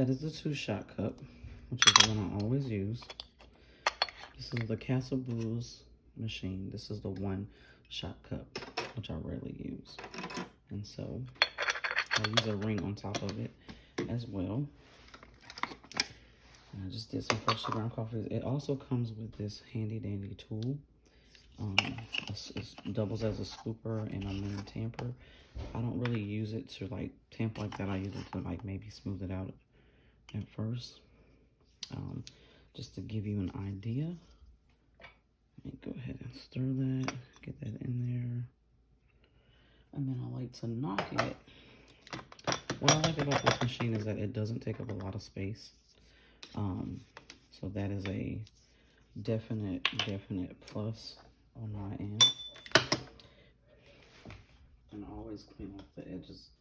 That is the 2-shot cup, which is the one I always use. This is the Castle Brews machine. This is the 1-shot cup, which I rarely use. And so I use a ring on top of it as well. And I just did some freshly ground coffee. It also comes with this handy dandy tool. It doubles as a scooper and a mini tamper. I don't really use it to like tamp like that. I use it to like maybe smooth it out at first. Just to give you an idea. Let me go ahead and stir that, get that in there. And then I like to knock it. What I like about this machine is that it doesn't take up a lot of space. So that is a definite plus on my end. And I always clean off the edges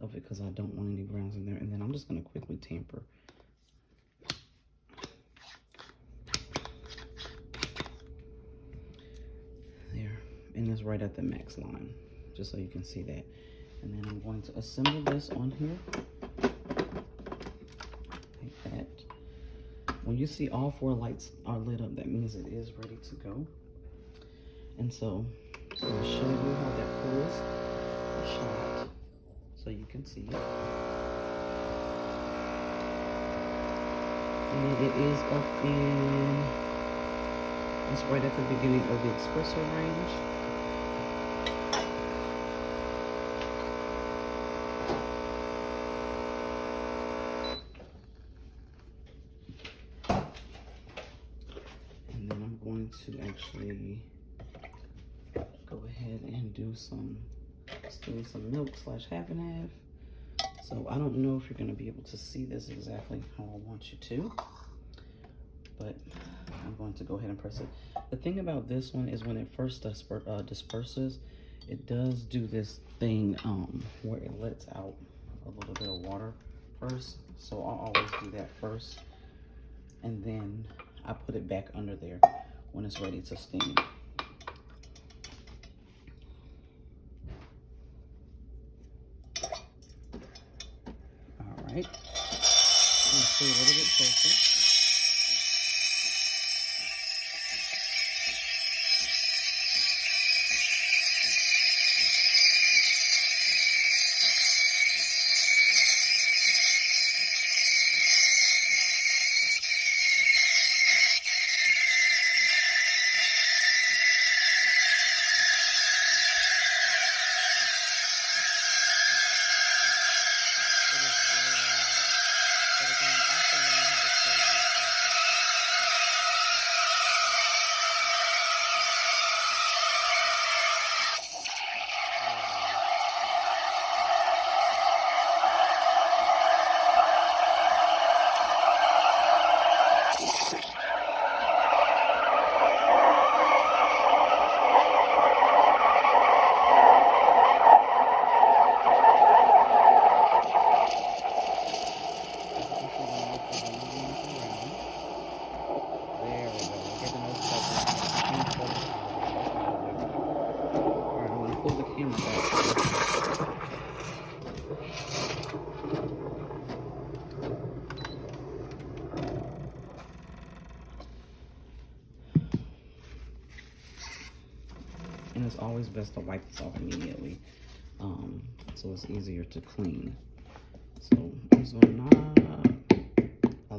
of it because I don't want any grounds in there. And then I'm just going to quickly tamper. There. And it's right at the max line, just so you can see that. And then I'm going to assemble this on here. Like that. When you see all 4 lights are lit up, that means it is ready to go. And so I'm going to show you how that pulls the shot so you can see it. And it is up in, it's right at the beginning of the espresso range. And then I'm going to actually go ahead and do some milk / half and half. So I don't know if you're going to be able to see this exactly how I want you to, but I'm going to go ahead and press it. The thing about this one is when it first disperses, it does do this thing where it lets out a little bit of water first. So I'll always do that first, and then I put it back under there when it's ready to steam. All right, let's see a little bit closer. And it's always best to wipe this off immediately, so it's easier to clean. So I'm just gonna knock a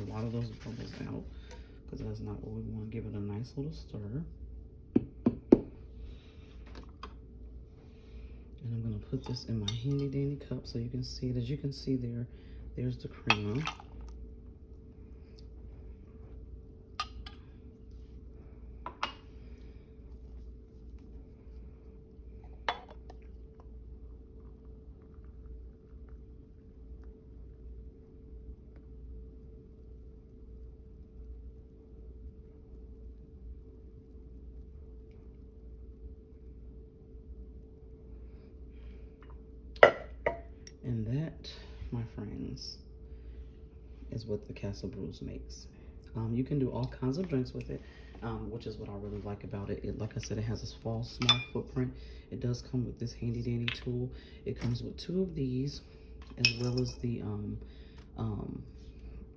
lot of those bubbles out, because that's not what we want. Give it a nice little stir. And I'm gonna put this in my handy dandy cup so you can see it. As you can see there, there's the creamer. And that, my friends, is what the Castle Brews makes. You can do all kinds of drinks with it, which is what I really like about it. Like I said, it has a small footprint. It does come with this handy dandy tool. It comes with 2 of these, as well as the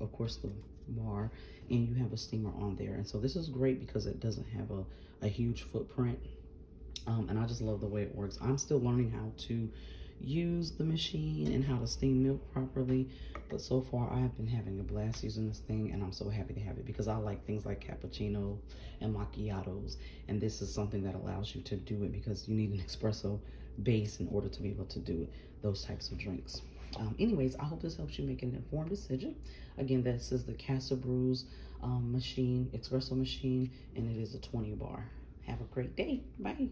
of course, the bar, and you have a steamer on there. And so this is great because it doesn't have a huge footprint. And I just love the way it works. I'm still learning how to use the machine and how to steam milk properly, but so far I have been having a blast using this thing, and I'm so happy to have it because I like things like cappuccino and macchiatos, and this is something that allows you to do it because you need an espresso base in order to be able to do those types of drinks. Anyways, I hope this helps you make an informed decision. Again, this is the Casa Brews machine, espresso machine, and it is a 20 bar. Have a great day. Bye.